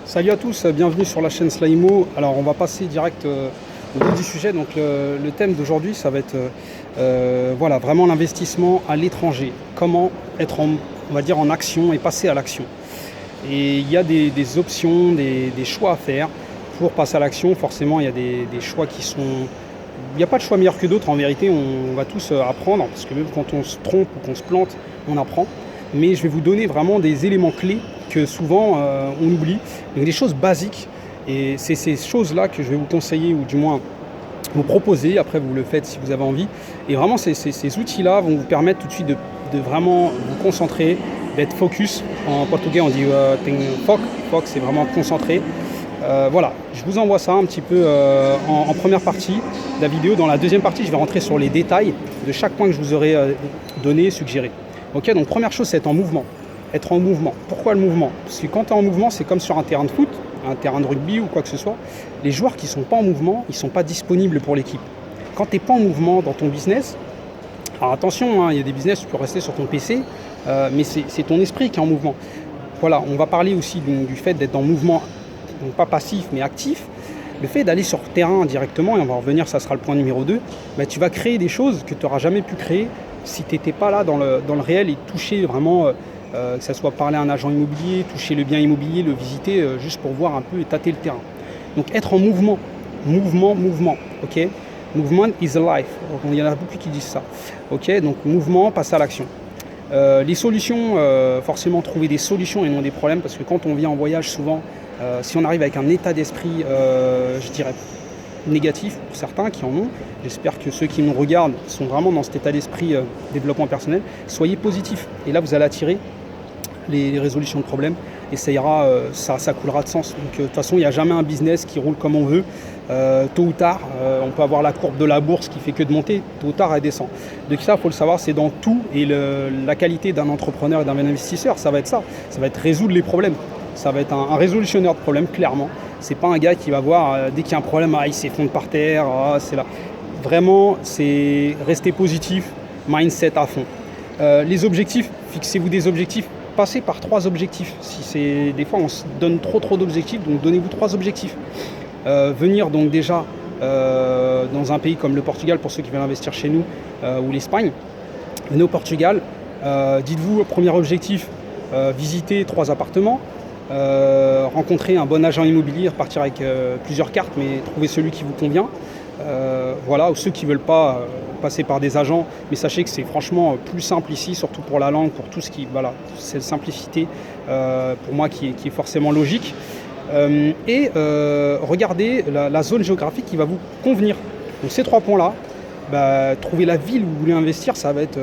Salut à tous, bienvenue sur la chaîne Slymo. Alors on va passer direct au bout du sujet. Donc le thème d'aujourd'hui, ça va être voilà, vraiment l'investissement à l'étranger. Comment être on va dire en action et passer à l'action. Et il y a des options, des choix à faire pour passer à l'action. Forcément, il y a des choix qui sont... Il n'y a pas de choix meilleur que d'autres. En vérité, on va tous apprendre, parce que même quand on se trompe ou qu'on se plante, on apprend. Mais je vais vous donner vraiment des éléments clés que souvent on oublie, donc des choses basiques. Et c'est ces choses-là que je vais vous conseiller, ou du moins vous proposer. Après, vous le faites si vous avez envie. Et vraiment, ces outils-là vont vous permettre tout de suite de vraiment vous concentrer, d'être focus. En portugais, on dit foc. Foc, c'est vraiment concentré. Voilà, je vous envoie ça un petit peu en première partie de la vidéo. Dans la deuxième partie, je vais rentrer sur les détails de chaque point que je vous aurai donné, suggéré. Ok, donc première chose, c'est être en mouvement. Être en mouvement. Pourquoi le mouvement? Parce que quand tu es en mouvement, c'est comme sur un terrain de foot, un terrain de rugby ou quoi que ce soit. Les joueurs qui ne sont pas en mouvement, ils ne sont pas disponibles pour l'équipe. Quand tu n'es pas en mouvement dans ton business, alors attention, il y a des business, tu peux rester sur ton PC, mais c'est ton esprit qui est en mouvement. Voilà, on va parler aussi du fait d'être en mouvement, donc pas passif mais actif. Le fait d'aller sur le terrain directement, et on va revenir, ça sera le point numéro 2, bah, tu vas créer des choses que tu n'auras jamais pu créer si tu n'étais pas là dans le réel et toucher vraiment, que ce soit parler à un agent immobilier, toucher le bien immobilier, le visiter, juste pour voir un peu et tâter le terrain. Donc être en mouvement, mouvement, ok. Movement is a life. Il y en a beaucoup qui disent ça. Ok, donc mouvement, passe à l'action. Les solutions, forcément trouver des solutions et non des problèmes, parce que quand on vient en voyage, souvent, si on arrive avec un état d'esprit, je dirais, négatif pour certains qui en ont, j'espère que ceux qui nous regardent sont vraiment dans cet état d'esprit développement personnel, soyez positifs. Et là, vous allez attirer les résolutions de problèmes et ça ira, ça coulera de sens. Donc de toute façon, il n'y a jamais un business qui roule comme on veut. Tôt ou tard, on peut avoir la courbe de la bourse qui fait que de monter, tôt ou tard elle descend. Donc ça, il faut le savoir, c'est dans tout. Et la qualité d'un entrepreneur et d'un investisseur, ça va être ça. Ça va être résoudre les problèmes. Ça va être un résolutionnaire de problèmes, clairement. C'est pas un gars qui va voir, dès qu'il y a un problème, il s'effondre par terre, c'est là. Vraiment, c'est rester positif, mindset à fond. Les objectifs, fixez-vous des objectifs. Passez par 3 objectifs. Si c'est des fois on se donne trop d'objectifs, donc donnez-vous 3 objectifs. Venir donc déjà dans un pays comme le Portugal pour ceux qui veulent investir chez nous ou l'Espagne. Venez au Portugal. Dites-vous premier objectif, visiter 3 appartements, rencontrer un bon agent immobilier, repartir avec plusieurs cartes, mais trouver celui qui vous convient. Voilà, ou ceux qui ne veulent pas passer par des agents, mais sachez que c'est franchement plus simple ici, surtout pour la langue, pour tout ce qui, voilà, cette simplicité pour moi qui est forcément logique. Regardez la zone géographique qui va vous convenir. Donc ces 3 points-là, bah, trouver la ville où vous voulez investir, ça va être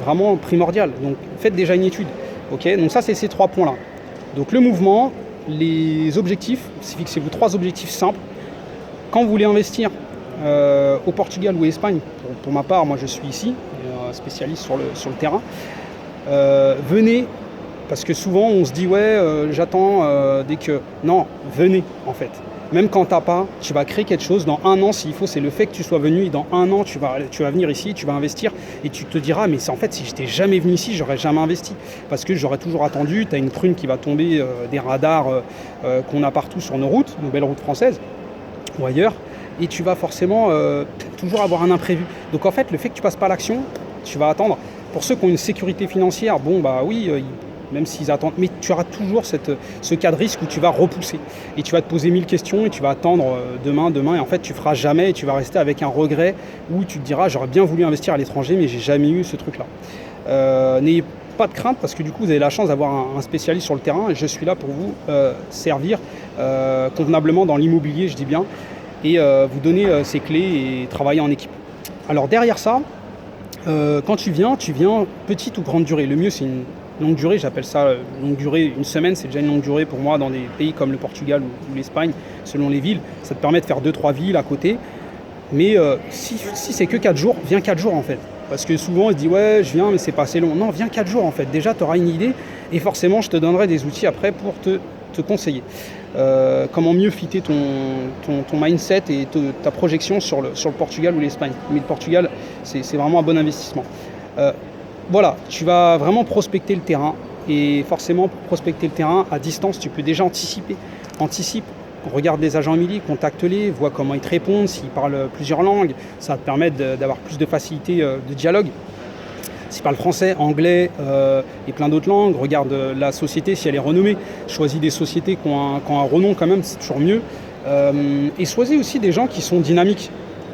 vraiment primordial. Donc faites déjà une étude. Okay, donc ça, c'est ces 3 points-là. Donc le mouvement, les objectifs, fixez-vous 3 objectifs simples. Quand vous voulez investir au Portugal ou à Espagne, pour ma part, moi je suis ici, spécialiste sur le terrain, venez, parce que souvent on se dit ouais j'attends dès que... Non, venez en fait. Même quand t'as pas, tu vas créer quelque chose. Dans 1 an, s'il faut, c'est le fait que tu sois venu. Et dans 1 an, tu vas venir ici, tu vas investir. Et tu te diras, mais en fait, si j'étais jamais venu ici, j'aurais jamais investi. Parce que j'aurais toujours attendu. Tu as une prune qui va tomber des radars qu'on a partout sur nos routes, nos belles routes françaises ou ailleurs. Et tu vas forcément toujours avoir un imprévu. Donc en fait, le fait que tu passes pas à l'action, tu vas attendre. Pour ceux qui ont une sécurité financière, bon bah oui, même s'ils attendent, mais tu auras toujours ce cas de risque où tu vas repousser. Et tu vas te poser 1000 questions et tu vas attendre demain, et en fait tu feras jamais et tu vas rester avec un regret où tu te diras j'aurais bien voulu investir à l'étranger mais j'ai jamais eu ce truc-là. N'ayez pas de crainte parce que du coup vous avez la chance d'avoir un spécialiste sur le terrain et je suis là pour vous servir convenablement dans l'immobilier, je dis bien, et vous donner ces clés et travailler en équipe. Alors derrière ça, quand tu viens petite ou grande durée. Le mieux c'est une longue durée, j'appelle ça longue durée. 1 semaine, c'est déjà une longue durée pour moi dans des pays comme le Portugal ou l'Espagne, selon les villes. Ça te permet de faire 2-3 villes à côté. Mais si c'est que 4 jours, viens 4 jours en fait. Parce que souvent, on se dit ouais, je viens, mais c'est pas assez long. Non, viens 4 jours en fait. Déjà, tu auras une idée et forcément, je te donnerai des outils après pour te conseiller. Comment mieux fitter ton mindset et ta projection sur le Portugal ou l'Espagne. Mais le Portugal, c'est vraiment un bon investissement. Voilà, tu vas vraiment prospecter le terrain, et forcément pour prospecter le terrain à distance, tu peux déjà anticiper. Anticipe, regarde les agents immobiliers, contacte-les, vois comment ils te répondent, s'ils parlent plusieurs langues, ça va te permettre d'avoir plus de facilité de dialogue. S'ils parlent français, anglais et plein d'autres langues, regarde la société si elle est renommée. Choisis des sociétés qui ont un renom quand même, c'est toujours mieux. Et choisis aussi des gens qui sont dynamiques,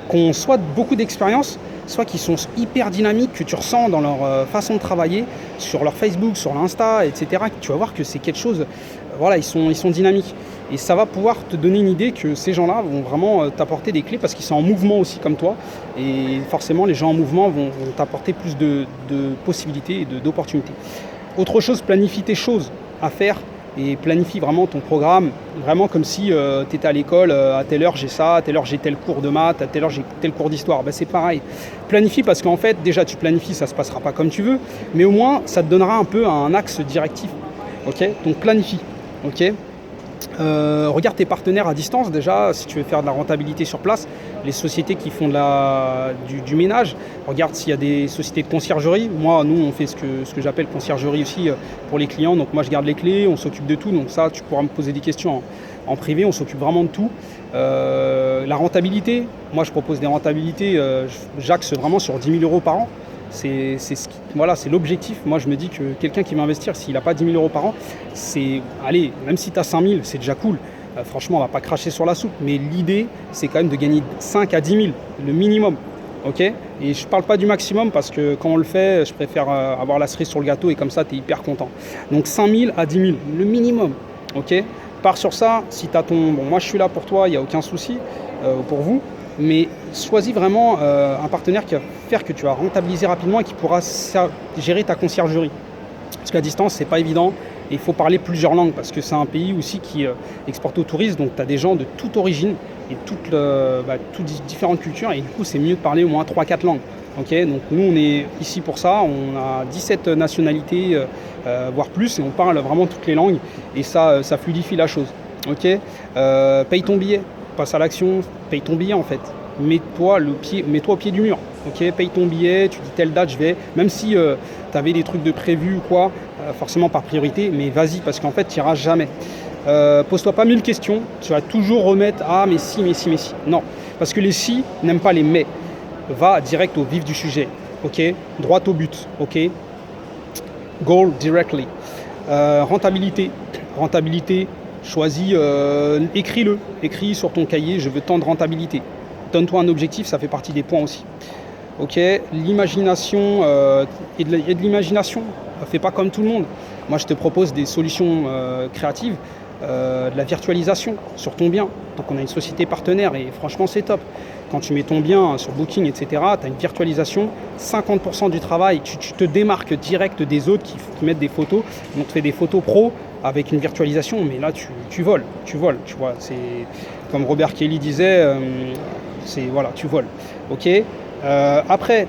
qui ont soit beaucoup d'expérience, soit qui sont hyper dynamiques, que tu ressens dans leur façon de travailler, sur leur Facebook, sur l'Insta, etc. Tu vas voir que c'est quelque chose, voilà, ils sont dynamiques. Et ça va pouvoir te donner une idée que ces gens-là vont vraiment t'apporter des clés parce qu'ils sont en mouvement aussi comme toi. Et forcément, les gens en mouvement vont t'apporter plus de possibilités et d'opportunités. Autre chose, planifie tes choses à faire et planifie vraiment ton programme, vraiment comme si tu étais à l'école, à telle heure j'ai ça, à telle heure j'ai tel cours de maths, à telle heure j'ai tel cours d'histoire. Ben, c'est pareil. Planifie parce qu'en fait, déjà tu planifies, ça ne se passera pas comme tu veux, mais au moins ça te donnera un peu un axe directif. Okay, donc planifie. Okay, regarde tes partenaires à distance déjà, si tu veux faire de la rentabilité sur place, les sociétés qui font du ménage, regarde s'il y a des sociétés de conciergerie. Moi, nous, on fait ce que j'appelle conciergerie aussi pour les clients. Donc moi, je garde les clés, on s'occupe de tout. Donc ça, tu pourras me poser des questions en privé, on s'occupe vraiment de tout. La rentabilité, moi, je propose des rentabilités, j'axe vraiment sur 10 000 euros par an. C'est l'objectif. Moi, je me dis que quelqu'un qui va investir, s'il n'a pas 10 000 euros par an, allez, même si tu as 5 000, c'est déjà cool. Franchement, on ne va pas cracher sur la soupe. Mais l'idée, c'est quand même de gagner 5 à 10 000, le minimum. Okay, et je ne parle pas du maximum parce que quand on le fait, je préfère avoir la cerise sur le gâteau et comme ça, tu es hyper content. Donc 5 000 à 10 000, le minimum. Okay, pars sur ça. Si tu as moi, je suis là pour toi, il n'y a aucun souci pour vous. Mais choisis vraiment un partenaire qui va faire que tu vas rentabiliser rapidement et qui pourra gérer ta conciergerie. Parce qu'à distance, c'est pas évident et il faut parler plusieurs langues parce que c'est un pays aussi qui exporte aux touristes. Donc tu as des gens de toute origine et toutes différentes cultures et du coup, c'est mieux de parler au moins 3-4 langues. Okay, donc nous, on est ici pour ça. On a 17 nationalités, voire plus, et on parle vraiment toutes les langues et ça fluidifie la chose. Okay, paye ton billet. Passe à l'action, paye ton billet en fait. Mets-toi au pied du mur. Okay, paye ton billet, tu dis telle date, je vais. Même si tu avais des trucs de prévu ou quoi, forcément par priorité, mais vas-y parce qu'en fait, tu n'iras jamais. Pose-toi pas 1000 questions, tu vas toujours remettre ah mais si. Non, parce que les si n'aiment pas les mais. Va direct au vif du sujet. Ok, droit au but. Ok, goal directly. Rentabilité. Choisis, écris sur ton cahier, je veux tant de rentabilité. Donne-toi un objectif, ça fait partie des points aussi. Ok, l'imagination et de l'imagination, fais pas comme tout le monde. Moi, je te propose des solutions créatives, de la virtualisation sur ton bien. Donc, on a une société partenaire et franchement, c'est top. Quand tu mets ton bien sur Booking, etc., tu as une virtualisation, 50% du travail, tu te démarques direct des autres qui mettent des photos. Donc, tu fais des photos pro avec une virtualisation, mais là, tu voles, tu vois. C'est comme Robert Kelly disait, tu voles. Ok. Après,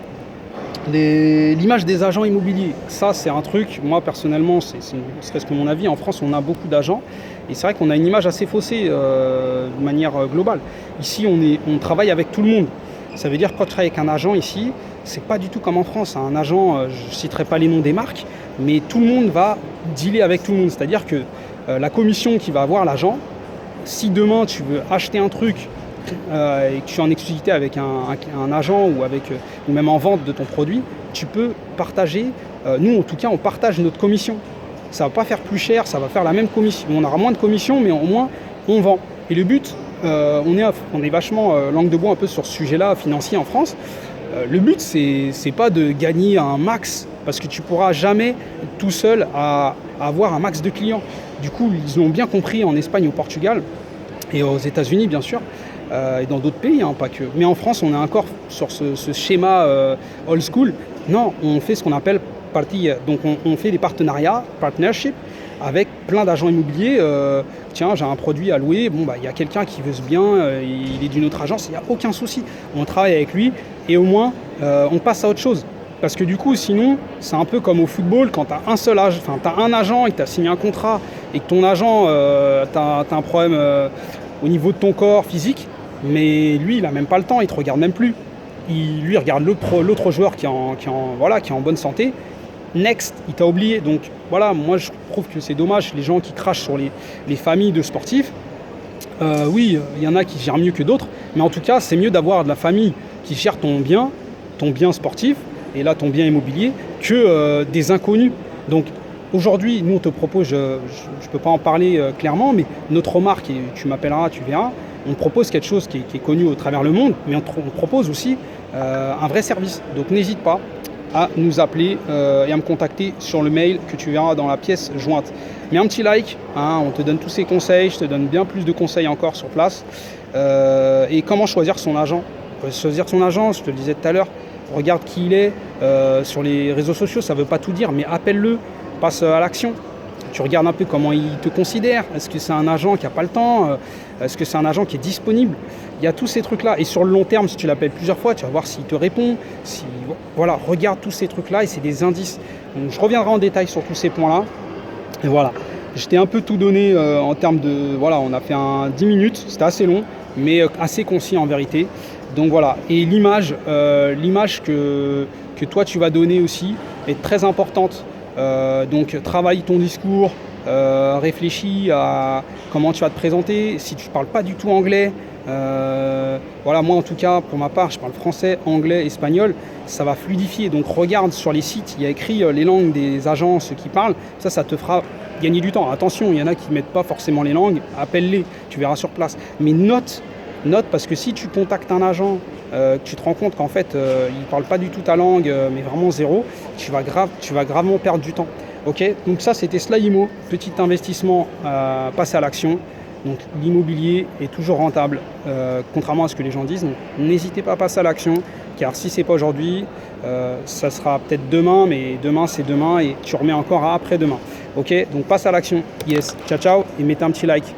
l'image des agents immobiliers, ça, c'est un truc, moi, personnellement, serait-ce que mon avis, en France, on a beaucoup d'agents, et c'est vrai qu'on a une image assez faussée de manière globale. Ici, on travaille avec tout le monde. Ça veut dire que quand tu travailles avec un agent ici, c'est pas du tout comme en France. Un agent, je ne citerai pas les noms des marques, mais tout le monde va dealer avec tout le monde. C'est-à-dire que la commission qui va avoir l'agent, si demain tu veux acheter un truc et que tu es en exclusivité avec un agent ou même en vente de ton produit, tu peux partager. Nous, en tout cas, on partage notre commission. Ça ne va pas faire plus cher, ça va faire la même commission. On aura moins de commission, mais au moins, on vend. Et le but, on est vachement langue de bois un peu sur ce sujet-là financier en France. Le but, c'est pas de gagner un max, parce que tu pourras jamais tout seul avoir un max de clients. Du coup, ils l'ont bien compris en Espagne, au Portugal et aux États-Unis, bien sûr, et dans d'autres pays, pas que. Mais en France, on est encore sur ce schéma old school. Non, on fait ce qu'on appelle partie. Donc, on fait des partenariats, partnership, avec plein d'agents immobiliers. Tiens, j'ai un produit à louer. Il y a quelqu'un qui veut ce bien, il est d'une autre agence, il n'y a aucun souci. On travaille avec lui et au moins, on passe à autre chose. Parce que du coup, sinon, c'est un peu comme au football, quand tu as un agent et que tu as signé un contrat et que ton agent, tu as un problème au niveau de ton corps physique, mais lui, il n'a même pas le temps, il ne te regarde même plus. Lui, il regarde l'autre joueur qui est en bonne santé. next, il t'a oublié. Donc voilà, moi je trouve que c'est dommage, les gens qui crachent sur les familles de sportifs. Oui, il y en a qui gèrent mieux que d'autres, mais en tout cas, c'est mieux d'avoir de la famille qui gère ton bien sportif, et là ton bien immobilier, que des inconnus. Donc aujourd'hui, nous on te propose, je ne peux pas en parler clairement, mais notre marque, et tu m'appelleras, tu verras, on propose quelque chose qui est connu au travers le monde, mais on propose aussi un vrai service. Donc n'hésite pas à nous appeler et à me contacter sur le mail que tu verras dans la pièce jointe. Mets un petit like, hein, on te donne tous ces conseils, je te donne bien plus de conseils encore sur place. Et comment choisir son agent. Choisir son agent, je te le disais tout à l'heure, regarde qui il est sur les réseaux sociaux, ça ne veut pas tout dire, mais appelle-le, passe à l'action. Tu regardes un peu comment il te considère. Est-ce que c'est un agent qui n'a pas le temps? Est-ce que c'est un agent qui est disponible? Il y a tous ces trucs-là. Et sur le long terme, si tu l'appelles plusieurs fois, tu vas voir s'il te répond. Voilà, regarde tous ces trucs-là et c'est des indices. Donc, je reviendrai en détail sur tous ces points-là. Et voilà, je t'ai un peu tout donné en termes de... Voilà, on a fait 10 minutes, c'était assez long, mais assez concis en vérité. Donc voilà, et l'image que toi tu vas donner aussi est très importante. Donc travaille ton discours, réfléchis à comment tu vas te présenter. Si tu ne parles pas du tout anglais, voilà, moi en tout cas pour ma part je parle français, anglais, espagnol, ça va fluidifier. Donc regarde sur les sites, il y a écrit les langues des agences qui parlent, ça te fera gagner du temps. Attention, il y en a qui ne mettent pas forcément les langues, appelle-les, tu verras sur place. Mais note parce que si tu contactes un agent, que tu te rends compte qu'en fait il ne parle pas du tout ta langue, mais vraiment zéro, tu vas gravement perdre du temps. Ok, donc ça c'était Slymo, petit investissement, passer à l'action. Donc l'immobilier est toujours rentable, contrairement à ce que les gens disent. Donc n'hésitez pas à passer à l'action, car si c'est pas aujourd'hui, ça sera peut-être demain, mais demain c'est demain et tu remets encore à après-demain. Ok, donc passe à l'action. Yes, ciao ciao et mettez un petit like.